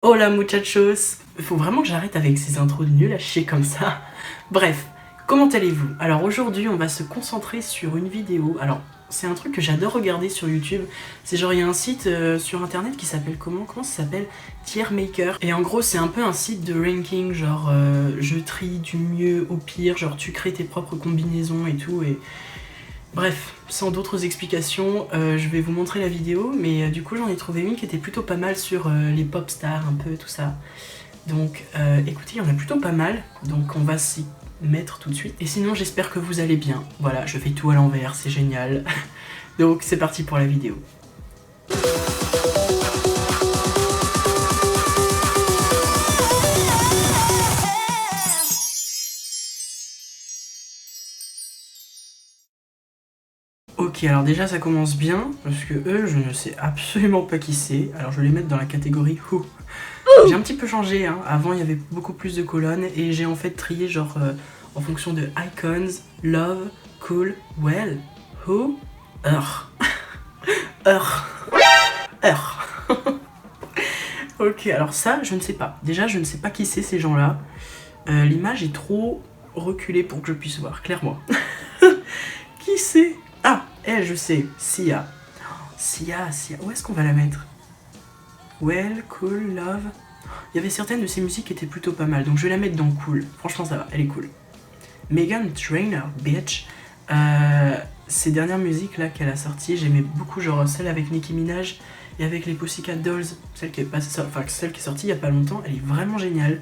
Hola muchachos. Faut vraiment que j'arrête avec ces intros nuls à chier comme ça. Bref, comment allez-vous? Alors aujourd'hui on va se concentrer sur une vidéo. Alors c'est un truc que j'adore regarder sur YouTube. C'est genre il y a un site sur internet qui s'appelle comment ça s'appelle? Tier Maker. Et en gros c'est un peu un site de ranking, genre je trie du mieux au pire, genre tu crées tes propres combinaisons et tout. Et bref, sans d'autres explications, je vais vous montrer la vidéo, mais du coup j'en ai trouvé une qui était plutôt pas mal sur les pop stars, un peu tout ça. Donc écoutez, il y en a plutôt pas mal, donc on va s'y mettre tout de suite. Et sinon j'espère que vous allez bien. Voilà, je fais tout à l'envers, c'est génial. Donc c'est parti pour la vidéo. Ok, alors déjà ça commence bien, parce que eux, je ne sais absolument pas qui c'est. Alors je vais les mettre dans la catégorie Who. J'ai un petit peu changé, hein. Avant il y avait beaucoup plus de colonnes, et j'ai en fait trié genre en fonction de icons, love, cool, well, who, Ok, alors ça, je ne sais pas. Déjà, je ne sais pas qui c'est ces gens-là. L'image est trop reculée pour que je puisse voir, clairement. Qui c'est? Ah, elle, je sais, Sia. Sia, où est-ce qu'on va la mettre? Well, cool, love. Il y avait certaines de ses musiques qui étaient plutôt pas mal, donc je vais la mettre dans cool. Franchement, ça va, elle est cool. Meghan Trainor, bitch. Ces dernières musiques là qu'elle a sorties, j'aimais beaucoup, genre celle avec Nicki Minaj et avec les Pussycat Dolls, celle qui est sortie il y a pas longtemps, elle est vraiment géniale.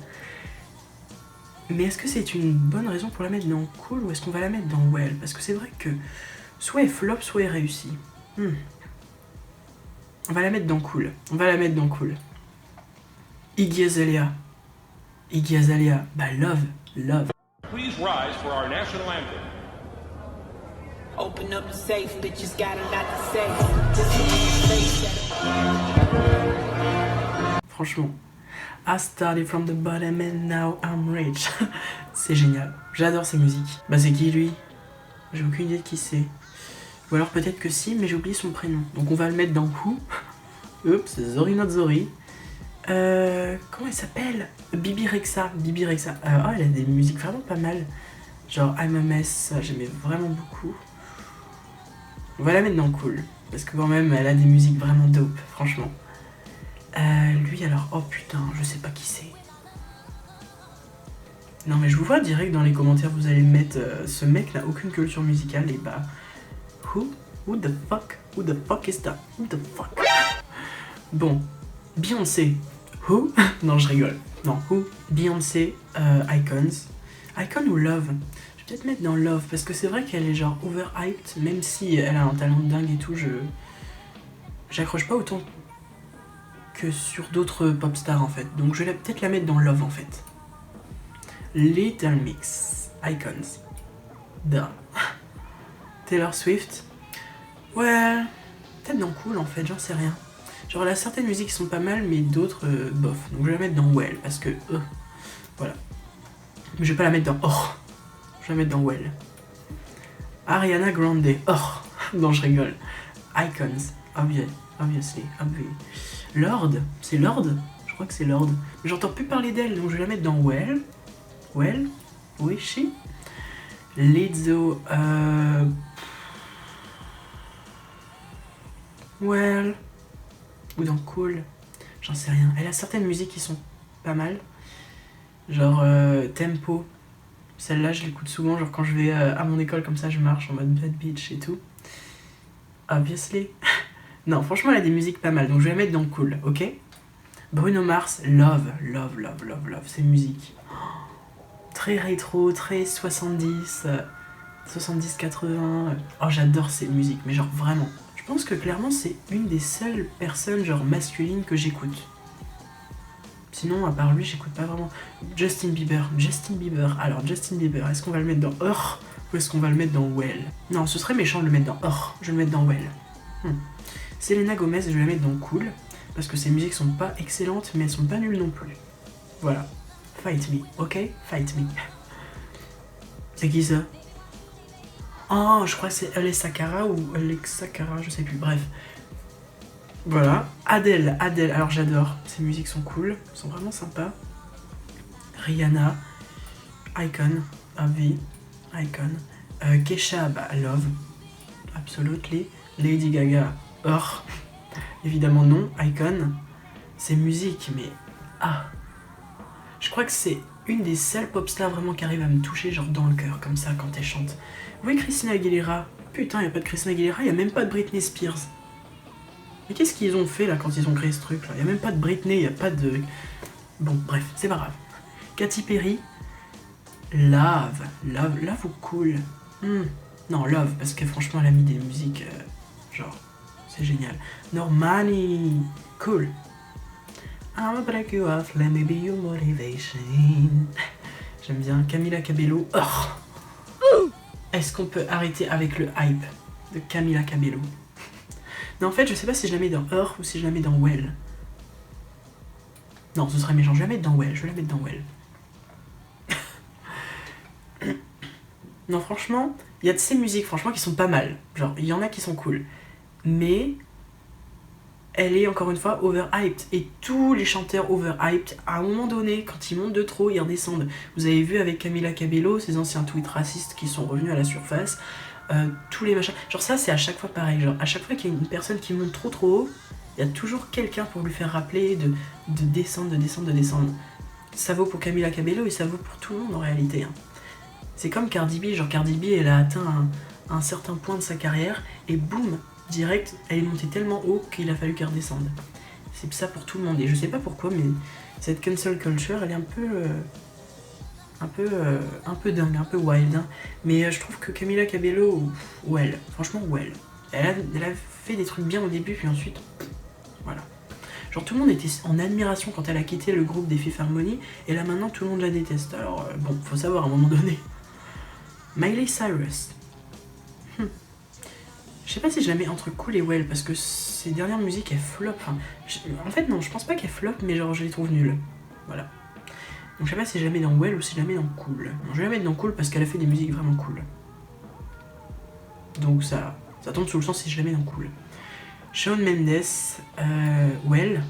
Mais est-ce que c'est une bonne raison pour la mettre dans cool ou est-ce qu'on va la mettre dans well? Parce que c'est vrai que soit elle flop, soit elle réussit. On va la mettre dans cool. Iggy Azalea. Bah love. Please rise for our national anthem. Open up the safe, bitches got a lot to say. Franchement, I started from the bottom and now I'm rich. C'est génial, j'adore ces musiques. Bah c'est qui lui? J'ai aucune idée de qui c'est. Ou alors peut-être que si, mais j'ai oublié son prénom. Donc on va le mettre dans Who. Oups, Zori not Zori. Comment elle s'appelle? Bibi Rexha. Oh, elle a des musiques vraiment pas mal. Genre I'm a Mess, ça j'aimais vraiment beaucoup. On va la mettre dans cool. Parce que quand même, elle a des musiques vraiment dope, franchement. Lui alors, oh putain, je sais pas qui c'est. Non mais je vous vois direct dans les commentaires, vous allez mettre ce mec n'a aucune culture musicale et bah... Who the fuck is that? Who the fuck? Bon, Beyoncé. Who? Non, je rigole. Non, Who? Beyoncé, Icons. Icon ou Love? Je vais peut-être mettre dans Love, parce que c'est vrai qu'elle est genre overhyped, même si elle a un talent de dingue et tout, j'accroche pas autant que sur d'autres pop stars en fait. Donc je vais peut-être la mettre dans Love en fait. Little Mix. Icons. Duh. Taylor Swift. Ouais, peut-être dans Cool en fait, j'en sais rien. Genre là, certaines musiques sont pas mal, mais d'autres, bof. Donc je vais la mettre dans Well, parce que, voilà. Mais je vais pas la mettre dans Or. Je vais la mettre dans Well. Ariana Grande. Or. Non, je rigole. Icons. Obviously. Lord. C'est Lord? Je crois que c'est Lord. Mais j'entends plus parler d'elle, donc je vais la mettre dans Well. Well. Oui, she. Lizzo. Well. Ou dans Cool. J'en sais rien. Elle a certaines musiques qui sont pas mal. Genre Tempo. Celle-là, je l'écoute souvent. Genre quand je vais à mon école, comme ça, je marche en mode bad bitch et tout. Obviously. Non, franchement, elle a des musiques pas mal. Donc je vais la mettre dans Cool, ok? Bruno Mars, Love. Ces musiques. Très rétro, très 70, 70-80. Oh, j'adore ces musiques, mais genre vraiment. Je pense que clairement c'est une des seules personnes genre masculines que j'écoute. Sinon à part lui j'écoute pas vraiment. Justin Bieber. Alors Justin Bieber, est-ce qu'on va le mettre dans Or ou est-ce qu'on va le mettre dans Well? Non, ce serait méchant de le mettre dans Or, je vais le mettre dans Well. Selena Gomez, je vais la mettre dans Cool, parce que ses musiques sont pas excellentes mais elles sont pas nulles non plus. Voilà. Fight me, ok? Fight me. C'est qui ça? Oh, je crois que c'est Alessia Cara ou Alexa Cara, je sais plus, bref. Voilà. Adele, alors j'adore. Ses musiques sont cool, sont vraiment sympas. Rihanna, Icon, Avi, Icon. Kesha, bah, Love, absolutely. Lady Gaga, évidemment non. Icon, ses musiques, mais je crois que c'est une des seules pop stars vraiment qui arrive à me toucher genre dans le cœur comme ça quand elle chante. Oui, Christina Aguilera, putain, y a pas de Christina Aguilera, y a même pas de Britney Spears. Mais qu'est-ce qu'ils ont fait là quand ils ont créé ce truc là? Y a même pas de Britney, y a pas de... Bon, bref, c'est pas grave. Katy Perry, Love ou Cool. Non, Love, parce que franchement elle a mis des musiques, genre, c'est génial. Normani, Cool. I'ma break you off, let me be your motivation. J'aime bien. Camila Cabello. Est-ce qu'on peut arrêter avec le hype de Camila Cabello? Non, en fait, je sais pas si je la mets dans ou si je la mets dans Well. Non, ce serait méchant. Je vais la mettre dans Well. Je vais la mettre dans Well. Non, franchement, il y a de ces musiques, franchement, qui sont pas mal. Genre, il y en a qui sont cool. Mais elle est encore une fois overhyped. Et tous les chanteurs overhyped, à un moment donné, quand ils montent de trop, ils redescendent. Vous avez vu avec Camila Cabello, ces anciens tweets racistes qui sont revenus à la surface. Tous les machins. Genre ça, c'est à chaque fois pareil. Genre à chaque fois qu'il y a une personne qui monte trop haut, il y a toujours quelqu'un pour lui faire rappeler de descendre. Ça vaut pour Camila Cabello et ça vaut pour tout le monde en réalité. Hein. C'est comme Cardi B. Genre Cardi B, elle a atteint un certain point de sa carrière et boum, direct, elle est montée tellement haut qu'il a fallu qu'elle redescende. C'est ça pour tout le monde. Et je sais pas pourquoi, mais cette cancel culture, elle est un peu dingue, un peu wild. Hein. Mais je trouve que Camila Cabello, franchement, elle a fait des trucs bien au début, puis ensuite, voilà. Genre tout le monde était en admiration quand elle a quitté le groupe des Fifth Harmony, et là maintenant tout le monde la déteste. Alors bon, faut savoir à un moment donné. Miley Cyrus. Je sais pas si je la mets entre Cool et Well, parce que ses dernières musiques, elles flop. Enfin, en fait, non, je pense pas qu'elles flop, mais genre, je les trouve nulles. Voilà. Donc, je sais pas si je la mets dans Well ou si je la mets dans Cool. Non, je vais la mettre dans Cool parce qu'elle a fait des musiques vraiment cool. Donc, ça tombe sous le sens si je la mets dans Cool. Shawn Mendes, Well.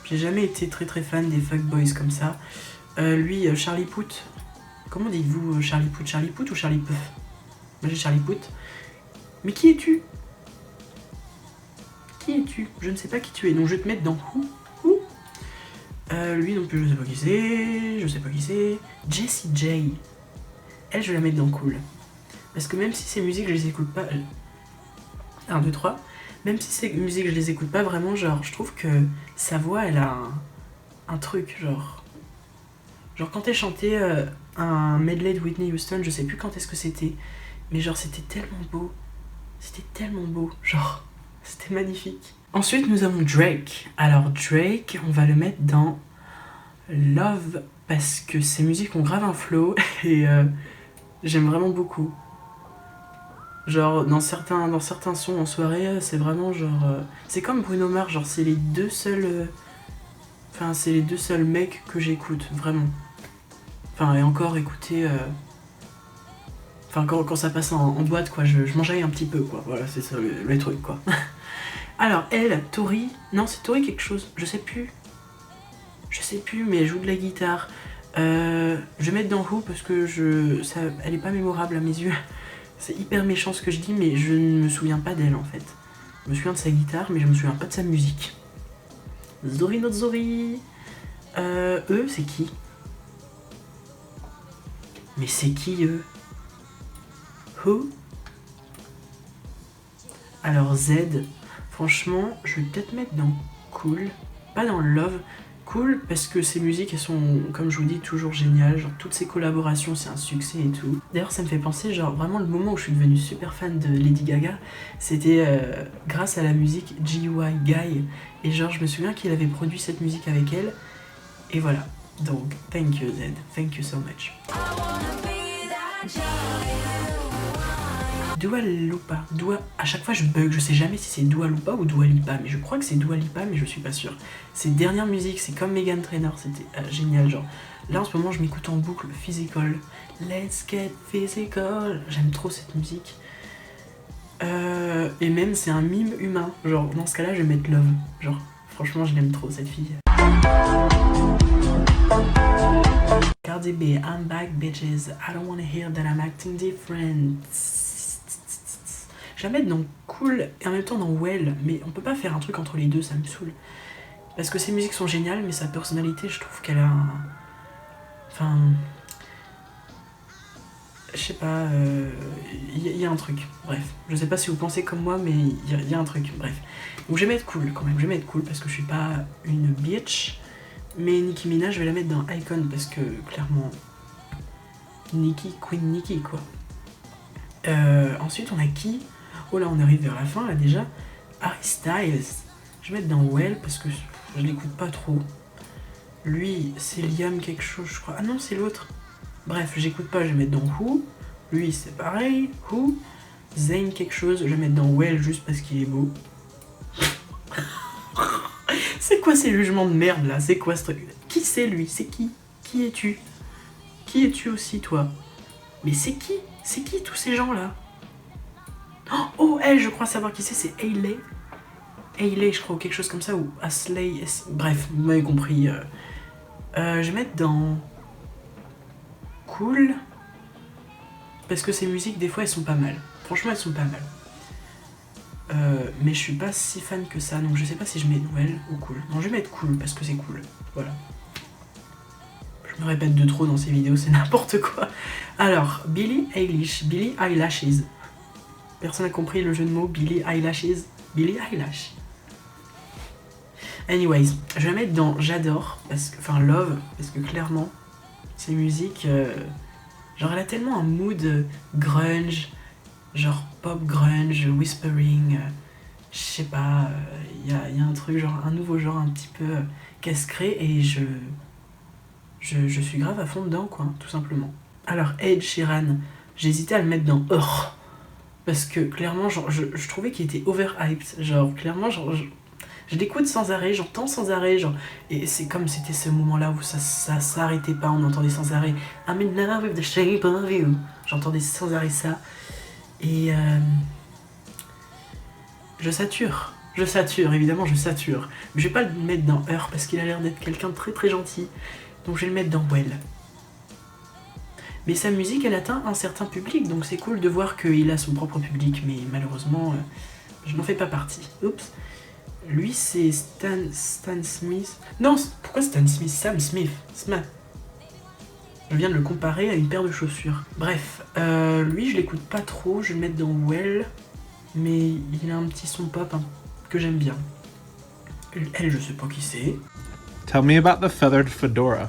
J'ai jamais été très très fan des fuckboys comme ça. Lui, Charlie Puth. Comment dites-vous Charlie Puth? Charlie Puth ou Charlie Puth? Moi, j'ai Charlie Puth. Mais qui es-tu? Qui es-tu? Je ne sais pas qui tu es, donc je vais te mettre dans Who. Lui non plus, je sais pas qui c'est. Jessie J. Elle, je vais la mettre dans Cool. Parce que même si ces musiques, je les écoute pas... 1, 2, 3. Même si ces musiques, je les écoute pas vraiment, genre, je trouve que sa voix, elle a un truc, genre... Genre, quand elle chantait un medley de Whitney Houston, je sais plus quand est-ce que c'était, mais genre, c'était tellement beau. C'était tellement beau, genre, c'était magnifique. Ensuite, nous avons Drake. Alors, Drake, on va le mettre dans Love, parce que ses musiques ont grave un flow, et j'aime vraiment beaucoup. Genre, dans certains sons en soirée, c'est vraiment genre... c'est comme Bruno Mars, genre, c'est les deux seuls... c'est les deux seuls mecs que j'écoute, vraiment. Enfin, et encore écouter... Enfin, quand ça passe en boîte, quoi, je m'enjaille un petit peu, quoi. Voilà, c'est ça le truc, quoi. Alors, elle, Tori... Non, c'est Tori quelque chose. Je sais plus, mais elle joue de la guitare. Je vais mettre dans Who parce que elle est pas mémorable à mes yeux. C'est hyper méchant ce que je dis, mais je ne me souviens pas d'elle, en fait. Je me souviens de sa guitare, mais je me souviens pas de sa musique. Zori not Zori. Eux, c'est qui? Mais c'est qui, eux? Who? Alors Z, franchement, je vais peut-être mettre dans Cool, pas dans Love. Cool parce que ces musiques, elles sont, comme je vous dis, toujours géniales. Genre toutes ces collaborations, c'est un succès et tout. D'ailleurs, ça me fait penser, genre vraiment le moment où je suis devenue super fan de Lady Gaga, c'était grâce à la musique G.Y. Guy. Et genre, je me souviens qu'il avait produit cette musique avec elle. Et voilà. Donc, thank you Z, thank you so much. Dua Lipa. À chaque fois je bug, je sais jamais si c'est Dua Lipa ou Dua Lipa, mais je crois que c'est Dua Lipa, mais je suis pas sûre. Ses dernières musiques, c'est comme Meghan Trainor, c'était génial, genre. Là en ce moment je m'écoute en boucle Physical. Let's get physical. J'aime trop cette musique. Et même c'est un mime humain. Genre dans ce cas-là je vais mettre Love. Genre franchement je l'aime trop cette fille. Cardi B, I'm back bitches. I don't wanna hear that I'm acting different. Je la mets dans Cool et en même temps dans Well. Mais on peut pas faire un truc entre les deux, ça me saoule. Parce que ses musiques sont géniales mais sa personnalité je trouve qu'elle a un... Enfin... Je sais pas, y a un truc, bref. Je sais pas si vous pensez comme moi, mais y a un truc, bref. Donc je vais mettre Cool quand même, je vais mettre Cool parce que je suis pas une bitch. Mais Nicki Minaj, je vais la mettre dans Icon parce que clairement, Nicki, Queen Nicki quoi. Ensuite on a qui? Oh là on arrive vers la fin là déjà. Harry Styles, je vais mettre dans Well parce que je l'écoute pas trop. Lui c'est Liam quelque chose je crois, ah non c'est l'autre. Bref, j'écoute pas, je vais mettre dans Who. Lui, c'est pareil. Who. Zayn quelque chose, je vais mettre dans Well juste parce qu'il est beau. C'est quoi ces jugements de merde là? C'est quoi ce truc? Qui c'est lui? C'est qui? Qui es-tu? Qui es-tu aussi toi? Mais c'est qui? C'est qui tous ces gens là? Oh, elle, je crois savoir qui c'est Hailey. Hailey, je crois, ou quelque chose comme ça, ou Asley. Bref, vous m'avez compris. Je vais mettre dans... Cool, parce que ces musiques des fois elles sont pas mal, franchement elles sont pas mal, mais je suis pas si fan que ça, donc je sais pas si je mets Noël ou Cool. Non, je vais mettre Cool parce que c'est cool, voilà. Je me répète de trop dans ces vidéos, c'est n'importe quoi. Alors, Billie Eilish, Billie Eyelashes, personne n'a compris le jeu de mots, Billie Eyelashes, Billie Eyelash. Anyways, je vais mettre dans J'adore, parce que, enfin Love, parce que clairement ces musiques, genre elle a tellement un mood grunge, genre pop grunge, whispering, je sais pas, y a un truc, genre un nouveau genre un petit peu casse-crée et je suis grave à fond dedans quoi, tout simplement. Alors Ed Sheeran, j'hésitais à le mettre dans Heure, parce que clairement genre, je trouvais qu'il était overhyped, genre clairement genre... Je l'écoute sans arrêt, j'entends sans arrêt, genre, et c'est comme c'était ce moment-là où ça s'arrêtait pas, on entendait sans arrêt I'm in love with the shape of you. J'entendais sans arrêt ça, et je sature, évidemment je sature, mais je vais pas le mettre dans Heure parce qu'il a l'air d'être quelqu'un de très très gentil, donc je vais le mettre dans Well. Mais sa musique elle atteint un certain public, donc c'est cool de voir qu'il a son propre public, mais malheureusement je n'en fais pas partie. Oups. Lui c'est Stan Smith. Non, pourquoi Stan Smith? Sam Smith. Je viens de le comparer à une paire de chaussures. Bref, lui je l'écoute pas trop, je vais le mettre dans Well, mais il a un petit son pop hein, que j'aime bien. Elle, je sais pas qui c'est. Tell me about the feathered fedora.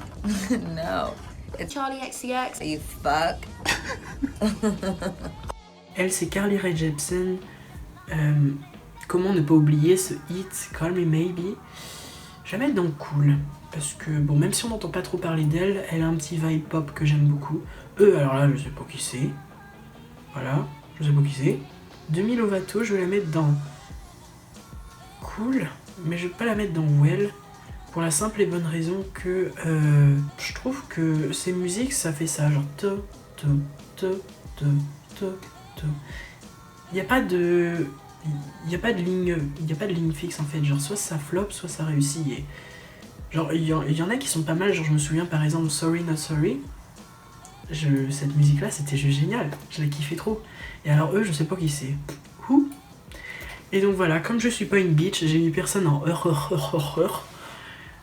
No. It's Charlie XCX. You fuck. Elle c'est Carly Rae Jepsen. Comment ne pas oublier ce hit Call Me Maybe. Je vais la mettre dans Cool, parce que bon, même si on n'entend pas trop parler d'elle, elle a un petit vibe pop que j'aime beaucoup. Alors là, je sais pas qui c'est. Voilà, je sais pas qui c'est. Demi Lovato, je vais la mettre dans Cool, mais je vais pas la mettre dans Well, pour la simple et bonne raison que je trouve que ces musiques, ça fait ça, genre il n'y a pas de... Il y a pas de ligne fixe en fait, genre soit ça flop, soit ça réussit. Et genre il y en a qui sont pas mal, genre je me souviens par exemple Sorry Not Sorry. Cette musique là c'était juste génial, je l'ai kiffé trop. Et alors eux je sais pas qui c'est. Et donc voilà, comme je suis pas une bitch, j'ai mis personne en heure.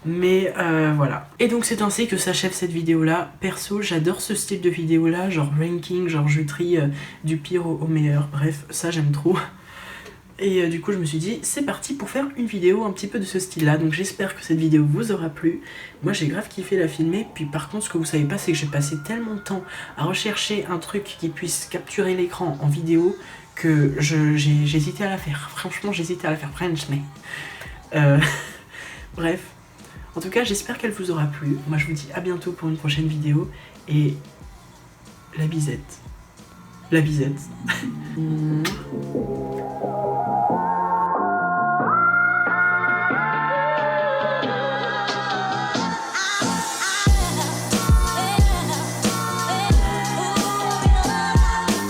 Mais voilà. Et donc c'est ainsi que s'achève cette vidéo là. Perso j'adore ce style de vidéo là, genre ranking, genre je trie du pire au meilleur. Bref, ça j'aime trop. Et du coup je me suis dit c'est parti pour faire une vidéo un petit peu de ce style là. Donc j'espère que cette vidéo vous aura plu. Moi j'ai grave kiffé la filmer. Puis par contre ce que vous savez pas c'est que j'ai passé tellement de temps à rechercher un truc qui puisse capturer l'écran en vidéo que j'hésitais à la faire. Franchement j'hésitais à la faire French mais bref. En tout cas j'espère qu'elle vous aura plu. Moi je vous dis à bientôt pour une prochaine vidéo. Et la bisette.